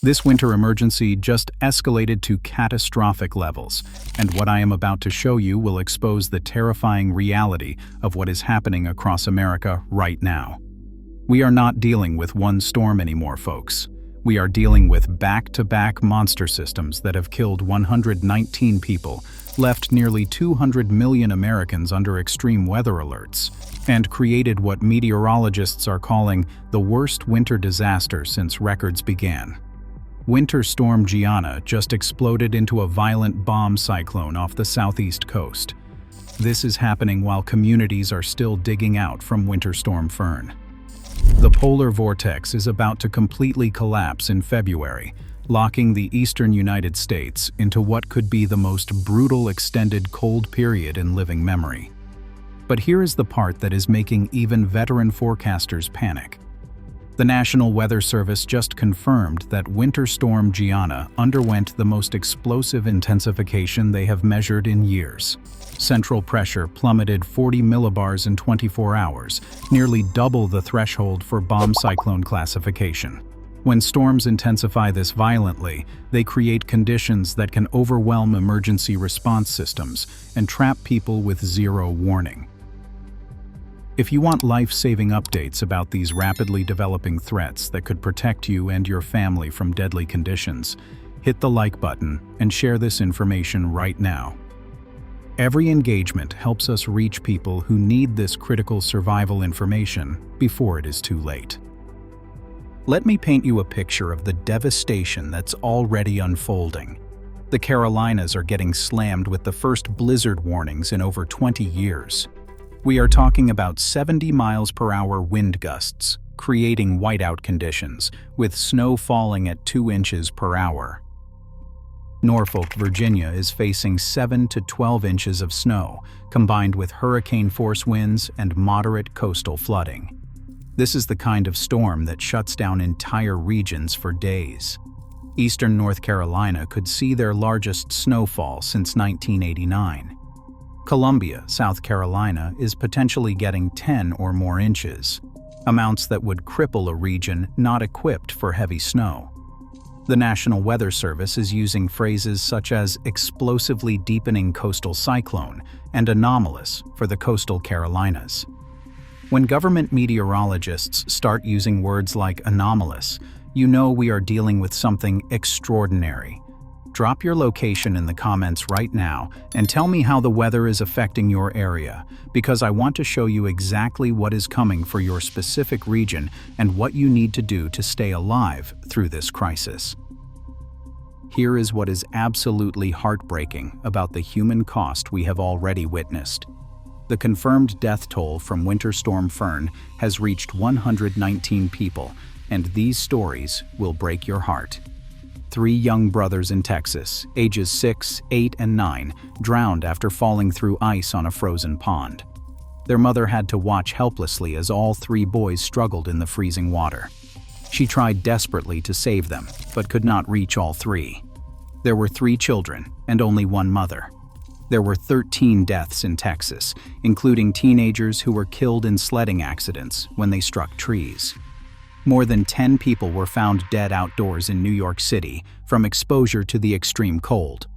This winter emergency just escalated to catastrophic levels, and what I am about to show you will expose the terrifying reality of what is happening across America right now. We are not dealing with one storm anymore, folks. We are dealing with back-to-back monster systems that have killed 119 people, left nearly 200 million Americans under extreme weather alerts, and created what meteorologists are calling the worst winter disaster since records began. Winter Storm Gianna just exploded into a violent bomb cyclone off the southeast coast. This is happening while communities are still digging out from Winter Storm Fern. The polar vortex is about to completely collapse in February, locking the eastern United States into what could be the most brutal extended cold period in living memory. But here is the part that is making even veteran forecasters panic. The National Weather Service just confirmed that Winter Storm Gianna underwent the most explosive intensification they have measured in years. Central pressure plummeted 40 millibars in 24 hours, nearly double the threshold for bomb cyclone classification. When storms intensify this violently, they create conditions that can overwhelm emergency response systems and trap people with zero warning. If you want life-saving updates about these rapidly developing threats that could protect you and your family from deadly conditions, hit the like button and share this information right now. Every engagement helps us reach people who need this critical survival information before it is too late. Let me paint you a picture of the devastation that's already unfolding. The Carolinas are getting slammed with the first blizzard warnings in over 20 years. We are talking about 70 miles per hour wind gusts, creating whiteout conditions, with snow falling at 2 inches per hour. Norfolk, Virginia is facing 7 to 12 inches of snow, combined with hurricane-force winds and moderate coastal flooding. This is the kind of storm that shuts down entire regions for days. Eastern North Carolina could see their largest snowfall since 1989. Columbia, South Carolina, is potentially getting 10 or more inches, amounts that would cripple a region not equipped for heavy snow. The National Weather Service is using phrases such as explosively deepening coastal cyclone and anomalous for the coastal Carolinas. When government meteorologists start using words like anomalous, you know we are dealing with something extraordinary. Drop your location in the comments right now and tell me how the weather is affecting your area, because I want to show you exactly what is coming for your specific region and what you need to do to stay alive through this crisis. Here is what is absolutely heartbreaking about the human cost we have already witnessed. The confirmed death toll from Winter Storm Fern has reached 119 people, and these stories will break your heart. 3 young brothers in Texas, ages 6, 8, and 9, drowned after falling through ice on a frozen pond. Their mother had to watch helplessly as all 3 boys struggled in the freezing water. She tried desperately to save them, but could not reach all 3. There were 3 children and only 1 mother. There were 13 deaths in Texas, including teenagers who were killed in sledding accidents when they struck trees. More than 10 people were found dead outdoors in New York City from exposure to the extreme cold.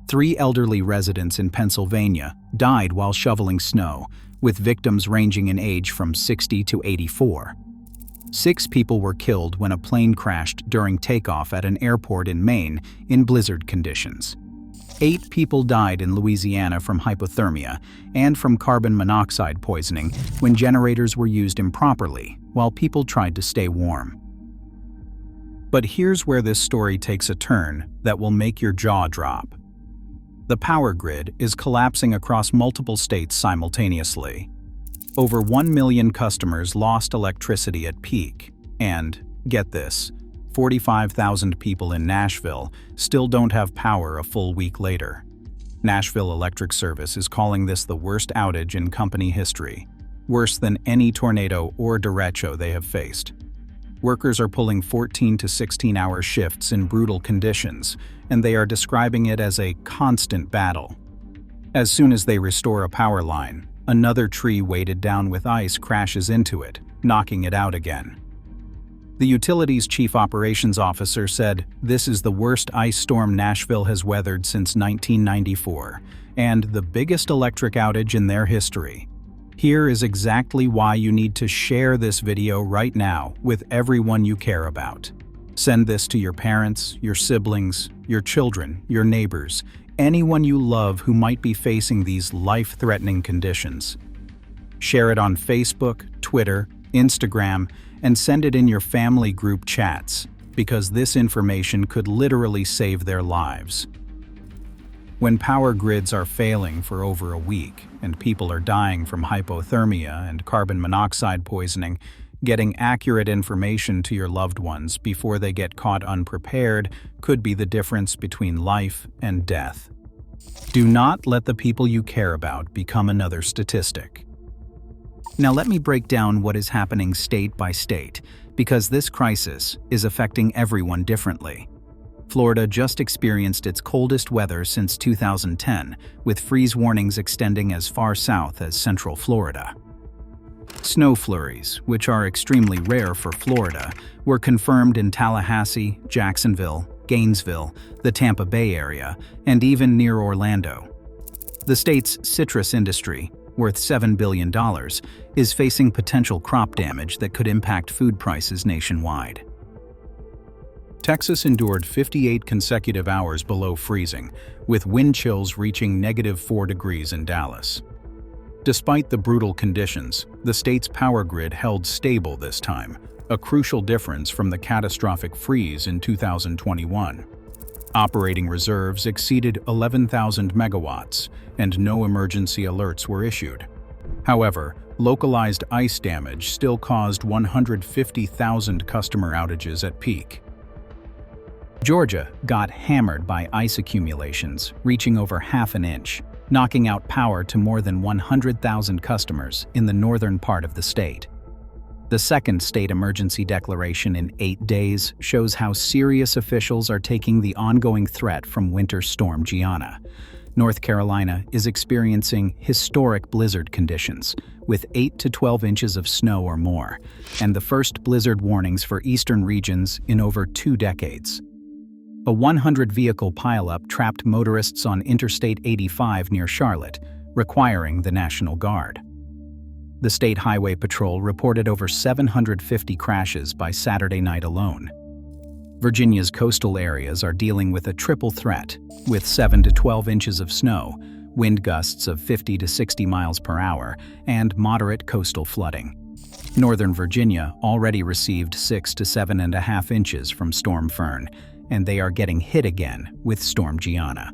3 elderly residents in Pennsylvania died while shoveling snow, with victims ranging in age from 60 to 84. 6 people were killed when a plane crashed during takeoff at an airport in Maine in blizzard conditions. 8 people died in Louisiana from hypothermia and from carbon monoxide poisoning when generators were used improperly while people tried to stay warm. But here's where this story takes a turn that will make your jaw drop. The power grid is collapsing across multiple states simultaneously. Over 1 million customers lost electricity at peak, and, get this, 45,000 people in Nashville still don't have power a full week later. Nashville Electric Service is calling this the worst outage in company history, worse than any tornado or derecho they have faced. Workers are pulling 14 to 16-hour shifts in brutal conditions, and they are describing it as a constant battle. As soon as they restore a power line, another tree weighted down with ice crashes into it, knocking it out again. The utility's chief operations officer said, "This is the worst ice storm Nashville has weathered since 1994, and the biggest electric outage in their history." Here is exactly why you need to share this video right now with everyone you care about. Send this to your parents, your siblings, your children, your neighbors, anyone you love who might be facing these life-threatening conditions. Share it on Facebook, Twitter, Instagram, and send it in your family group chats, because this information could literally save their lives. When power grids are failing for over a week and people are dying from hypothermia and carbon monoxide poisoning, getting accurate information to your loved ones before they get caught unprepared could be the difference between life and death. Do not let the people you care about become another statistic. Now let me break down what is happening state by state, because this crisis is affecting everyone differently. Florida just experienced its coldest weather since 2010, with freeze warnings extending as far south as central Florida. Snow flurries, which are extremely rare for Florida, were confirmed in Tallahassee, Jacksonville, Gainesville, the Tampa Bay area, and even near Orlando. The state's citrus industry, worth $7 billion, is facing potential crop damage that could impact food prices nationwide. Texas endured 58 consecutive hours below freezing, with wind chills reaching -4 degrees in Dallas. Despite the brutal conditions, the state's power grid held stable this time, a crucial difference from the catastrophic freeze in 2021. Operating reserves exceeded 11,000 megawatts, and no emergency alerts were issued. However, localized ice damage still caused 150,000 customer outages at peak. Georgia got hammered by ice accumulations, reaching over half an inch, knocking out power to more than 100,000 customers in the northern part of the state. The second state emergency declaration in 8 days shows how serious officials are taking the ongoing threat from Winter Storm Gianna. North Carolina is experiencing historic blizzard conditions, with 8 to 12 inches of snow or more, and the first blizzard warnings for eastern regions in over 2 decades. A 100-vehicle pileup trapped motorists on Interstate 85 near Charlotte, requiring the National Guard. The State Highway Patrol reported over 750 crashes by Saturday night alone. Virginia's coastal areas are dealing with a triple threat, with 7 to 12 inches of snow, wind gusts of 50 to 60 miles per hour, and moderate coastal flooding. Northern Virginia already received 6 to 7.5 inches from Storm Fern, and they are getting hit again with Storm Gianna.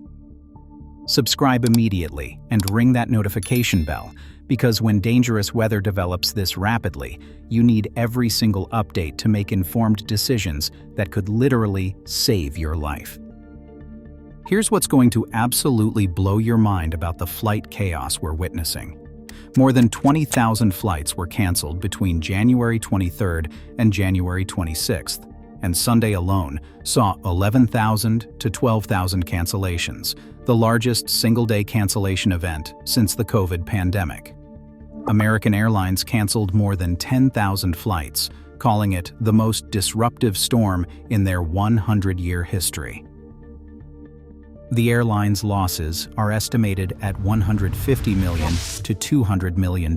Subscribe immediately and ring that notification bell, because when dangerous weather develops this rapidly, you need every single update to make informed decisions that could literally save your life. Here's what's going to absolutely blow your mind about the flight chaos we're witnessing. More than 20,000 flights were canceled between January 23rd and January 26th, and Sunday alone saw 11,000 to 12,000 cancellations, the largest single-day cancellation event since the COVID pandemic. American Airlines canceled more than 10,000 flights, calling it the most disruptive storm in their 100-year history. The airline's losses are estimated at $150 million to $200 million.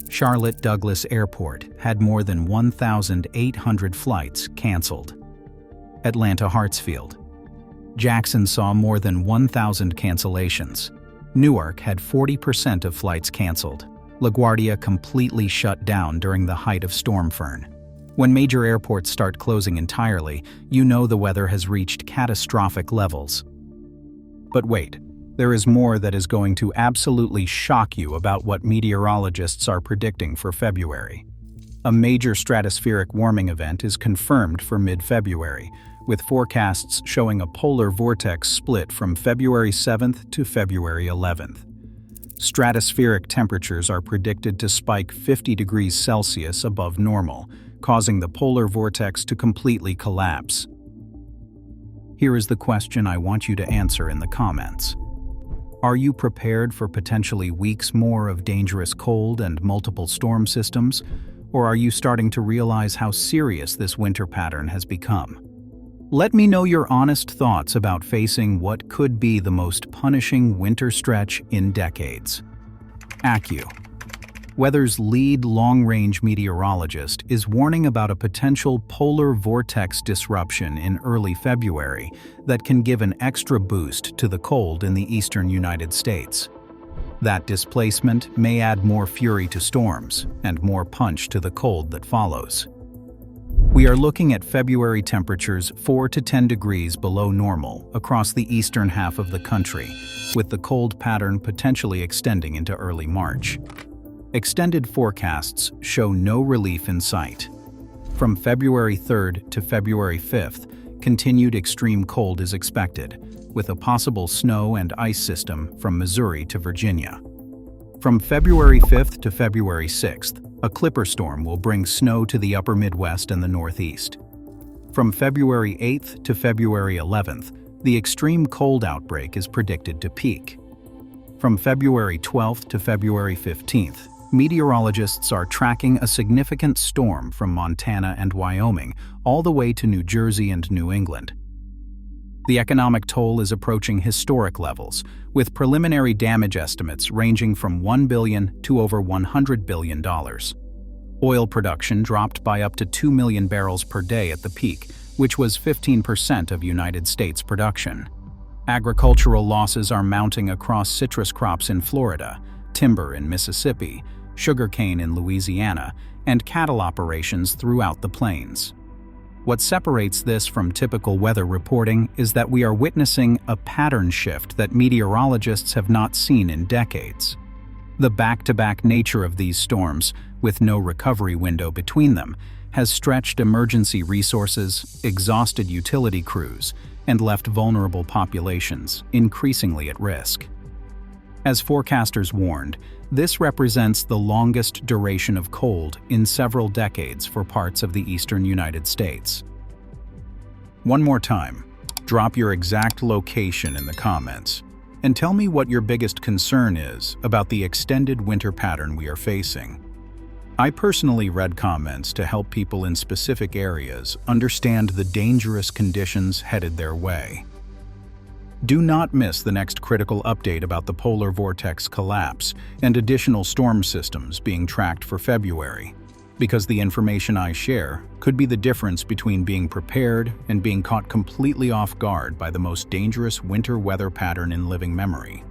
Charlotte Douglas Airport had more than 1,800 flights canceled. Atlanta Hartsfield. Jackson saw more than 1,000 cancellations. Newark had 40% of flights canceled. LaGuardia completely shut down during the height of Storm Fern. When major airports start closing entirely, you know the weather has reached catastrophic levels. But wait, there is more that is going to absolutely shock you about what meteorologists are predicting for February. A major stratospheric warming event is confirmed for mid-February, with forecasts showing a polar vortex split from February 7th to February 11th. Stratospheric temperatures are predicted to spike 50 degrees Celsius above normal, causing the polar vortex to completely collapse. Here is the question I want you to answer in the comments. Are you prepared for potentially weeks more of dangerous cold and multiple storm systems? Or are you starting to realize how serious this winter pattern has become? Let me know your honest thoughts about facing what could be the most punishing winter stretch in decades. AccuWeather's lead long-range meteorologist is warning about a potential polar vortex disruption in early February that can give an extra boost to the cold in the eastern United States. That displacement may add more fury to storms and more punch to the cold that follows. We are looking at February temperatures 4 to 10 degrees below normal across the eastern half of the country, with the cold pattern potentially extending into early March. Extended forecasts show no relief in sight. From February 3rd to February 5th, continued extreme cold is expected, with a possible snow and ice system from Missouri to Virginia. From February 5th to February 6th, a clipper storm will bring snow to the upper Midwest and the Northeast. From February 8th to February 11th, the extreme cold outbreak is predicted to peak. From February 12th to February 15th, meteorologists are tracking a significant storm from Montana and Wyoming all the way to New Jersey and New England. The economic toll is approaching historic levels, with preliminary damage estimates ranging from $1 billion to over $100 billion. Oil production dropped by up to 2 million barrels per day at the peak, which was 15% of United States production. Agricultural losses are mounting across citrus crops in Florida, timber in Mississippi, sugarcane in Louisiana, and cattle operations throughout the plains. What separates this from typical weather reporting is that we are witnessing a pattern shift that meteorologists have not seen in decades. The back-to-back nature of these storms, with no recovery window between them, has stretched emergency resources, exhausted utility crews, and left vulnerable populations increasingly at risk. As forecasters warned, this represents the longest duration of cold in several decades for parts of the eastern United States. One more time, drop your exact location in the comments and tell me what your biggest concern is about the extended winter pattern we are facing. I personally read comments to help people in specific areas understand the dangerous conditions headed their way. Do not miss the next critical update about the polar vortex collapse and additional storm systems being tracked for February, because the information I share could be the difference between being prepared and being caught completely off guard by the most dangerous winter weather pattern in living memory.